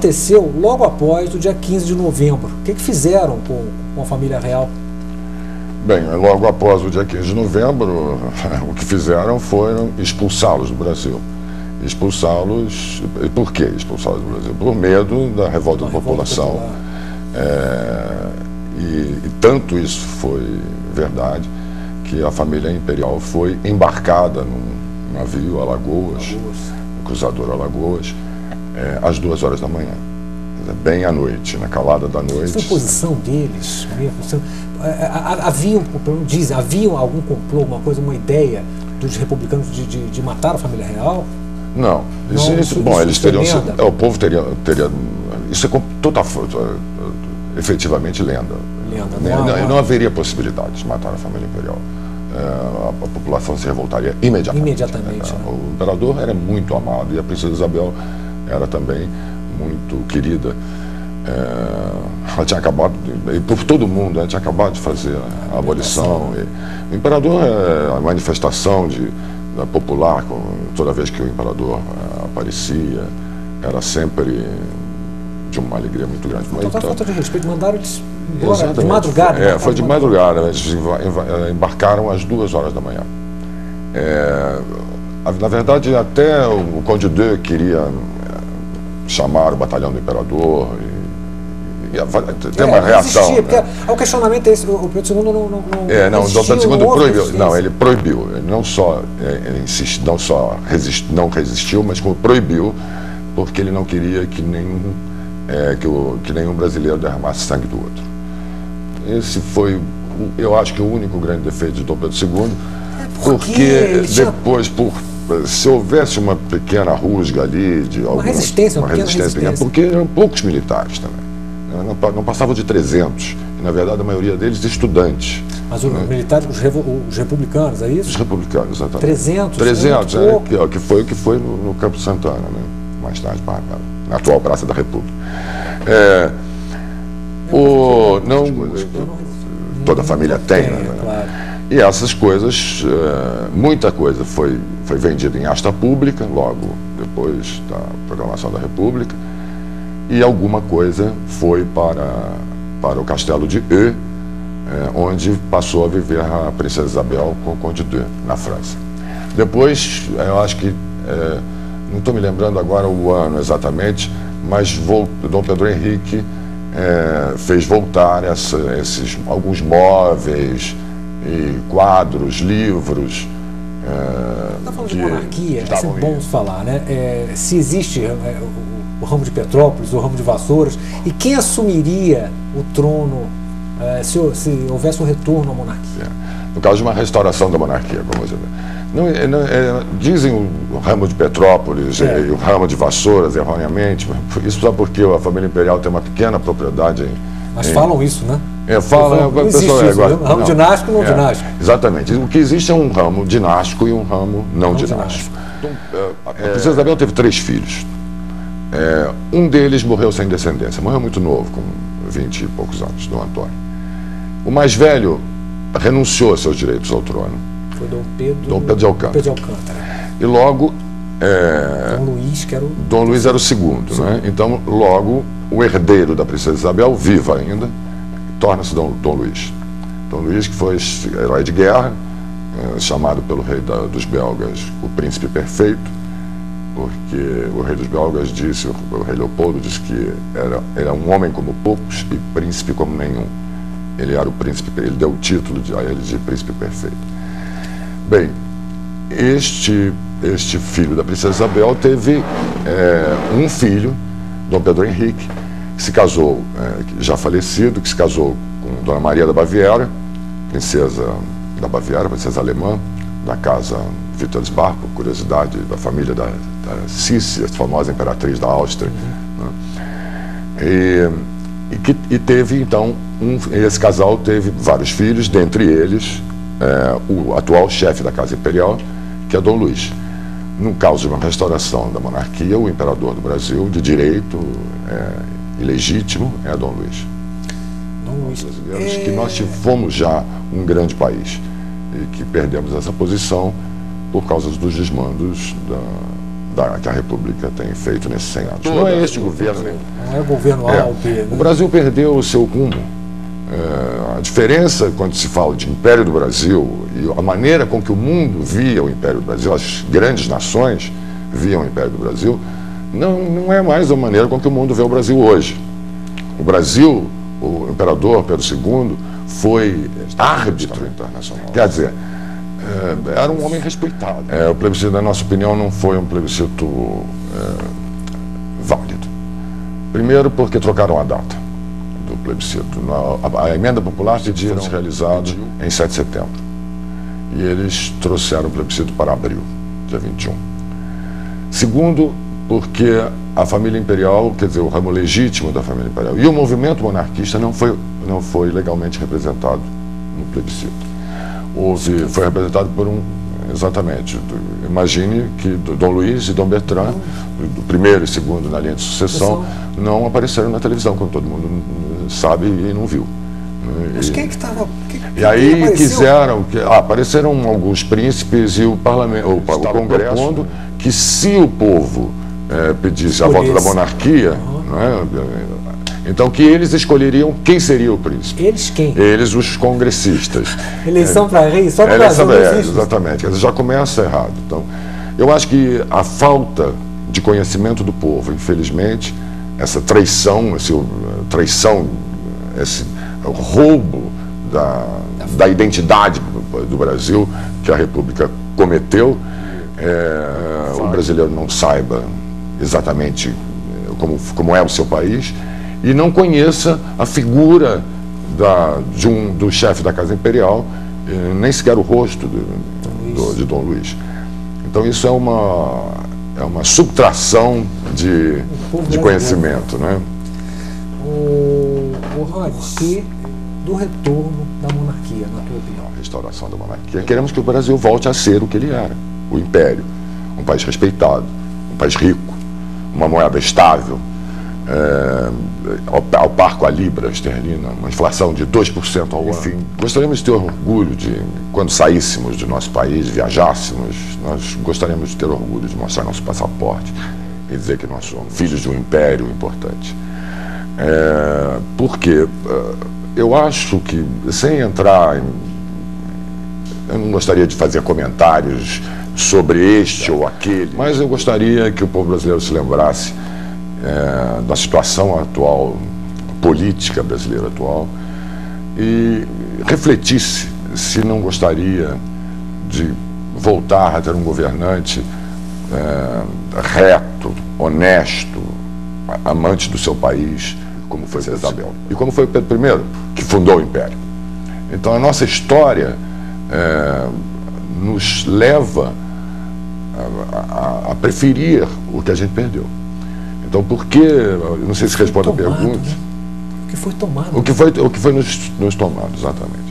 aconteceu logo após o dia 15 de novembro? O que fizeram com a família real? Bem, logo após o dia 15 de novembro, o que fizeram foi expulsá-los do Brasil. Expulsá-los... E por que expulsá-los do Brasil? Por medo da revolta da população. E tanto isso foi verdade que a família imperial foi embarcada num navio, Alagoas, cruzador Alagoas, às 2 horas da manhã, bem à noite, na calada da noite. Foi posição deles mesmo? Havia algum complô, alguma coisa, uma ideia dos republicanos de matar a família real? Não. Bom, eles teriam sido, o povo teria isso é total, efetivamente lenda. Não haveria possibilidade de matar a família imperial. A população se revoltaria imediatamente. O imperador era muito amado e a princesa Isabel era também muito querida. Ela tinha acabado, por todo mundo, ela tinha acabado de fazer a abolição. O imperador é a manifestação popular, toda vez que o imperador aparecia, era sempre de uma alegria muito grande. Então, falta de respeito, mandaram eles embora de madrugada. Foi de madrugada, eles embarcaram às 2 horas da manhã. Na verdade, até o Conde de queria chamar o batalhão do imperador e ter uma reação. Existia, porque o questionamento é esse, o Pedro II não o Pedro II proibiu. Não, ele proibiu. Ele não só não resistiu, mas como proibiu, porque ele não queria que nenhum brasileiro derramasse sangue do outro. Esse foi, eu acho que o único grande defeito de Dom Pedro II, porque depois, se houvesse uma pequena rusga ali, uma resistência pequena, porque eram poucos militares também, não passavam de 300, e na verdade a maioria deles estudantes. Mas os militares, os republicanos, é isso? Os republicanos, exatamente. 300, que foi o que foi no Campo Santana, né? Mais tarde, na atual Praça da República. Toda a família tem, né? Claro. E essas coisas, muita coisa foi vendida em asta pública, logo depois da proclamação da República, e alguma coisa foi para o castelo de Eu, onde passou a viver a princesa Isabel com o Conde de, na França. Depois, eu acho que, não estou me lembrando agora o ano exatamente, mas Dom Pedro Henrique fez voltar alguns móveis, e quadros, livros. Está falando de monarquia, é sempre bom falar, né? Se existe o ramo de Petrópolis, o ramo de Vassouras, e quem assumiria o trono se houvesse um retorno à monarquia? No caso de uma restauração da monarquia, vamos dizer. Dizem o ramo de Petrópolis e o ramo de Vassouras, erroneamente, isso só porque a família imperial tem uma pequena propriedade Mas falam isso, né? Não existe isso, ramo dinástico e não dinástico. Exatamente. O que existe é um ramo dinástico e um ramo não dinástico. A princesa Isabel teve 3 filhos. Um deles morreu sem descendência, morreu muito novo, com 20 e poucos anos, Dom Antônio. O mais velho renunciou a seus direitos ao trono. Foi Dom Pedro de Alcântara. E logo... Dom Luís, que era o... Dom Luís era o segundo, né? Então, logo, o herdeiro da princesa Isabel, vivo ainda, torna-se Dom Luís. Dom Luís, que foi herói de guerra, chamado pelo rei dos belgas o príncipe perfeito, porque o rei dos belgas disse, o rei Leopoldo disse que era um homem como poucos e príncipe como nenhum. Ele era o príncipe, ele deu o título a ele de príncipe perfeito. Bem, este filho da princesa Isabel teve um filho, Dom Pedro Henrique, que se casou, já falecido, que se casou com Dona Maria da Baviera, princesa da Baviera, princesa alemã, da casa Wittelsbach, por curiosidade, da família da Sissi, a famosa imperatriz da Áustria. Né? E teve, então, esse casal teve vários filhos, dentre eles o atual chefe da Casa Imperial, que é Dom Luís. No caso de uma restauração da monarquia, o imperador do Brasil, de direito e legítimo, é Dom Luís. Dom Luís. Brasileiros que nós fomos já um grande país e que perdemos essa posição por causa dos desmandos que a República tem feito nesses 100 anos. Não é este governo, né? Não é o governo Alpe. Né? O Brasil perdeu o seu rumo. A diferença quando se fala de Império do Brasil e a maneira com que o mundo via o Império do Brasil, as grandes nações viam o Império do Brasil, não é mais a maneira com que o mundo vê o Brasil hoje. O Brasil, o imperador Pedro II, foi árbitro internacional. Quer dizer, era um homem respeitado. O plebiscito, na nossa opinião, não foi um plebiscito válido. Primeiro porque trocaram a data do plebiscito. A emenda popular pediram realizado em 7 de setembro. E eles trouxeram o plebiscito para abril, dia 21. Segundo, porque a família imperial, quer dizer, o ramo legítimo da família imperial e o movimento monarquista não foi legalmente representado no plebiscito. Foi representado por exatamente, imagine que Dom Luís e Dom Bertrand, do primeiro e segundo na linha de sucessão, não apareceram na televisão, como todo mundo sabe e não viu. Mas quem é que estava... E aí quiseram... apareceram alguns príncipes e o parlamento, o Congresso, que se o povo pedisse a volta da monarquia, então que eles escolheriam quem seria o príncipe. Eles quem? Eles, os congressistas. Eleição para rei, só no Brasil não existe. Exatamente, já começa errado. Então, eu acho que a falta de conhecimento do povo, infelizmente, essa traição, esse roubo da identidade do Brasil que a República cometeu, o brasileiro não saiba exatamente como é o seu país e não conheça a figura do chefe da Casa Imperial, nem sequer o rosto de Dom Luís. Então isso é uma subtração de conhecimento, né? O Rony, que do retorno da monarquia, na tua opinião? Restauração da monarquia. Queremos que o Brasil volte a ser o que ele era, o império, um país respeitado, um país rico, uma moeda estável, ao par com a libra esterlina, uma inflação de 2% ao ano. Enfim, gostaríamos de ter orgulho de, quando saíssemos do nosso país, viajássemos, nós gostaríamos de ter orgulho de mostrar nosso passaporte e dizer que nós somos filhos de um império importante. Porque eu acho que, sem entrar eu não gostaria de fazer comentários sobre este ou aquele, mas eu gostaria que o povo brasileiro se lembrasse da situação atual, política brasileira atual, e refletisse se não gostaria de voltar a ter um governante reto, honesto, amante do seu país, como foi Isabel. E como foi Pedro I, que fundou o Império. Então a nossa história nos leva a preferir o que a gente perdeu. Então, por que, não sei se responde a pergunta. Né? O que foi tomado. O que foi nos tomado, exatamente.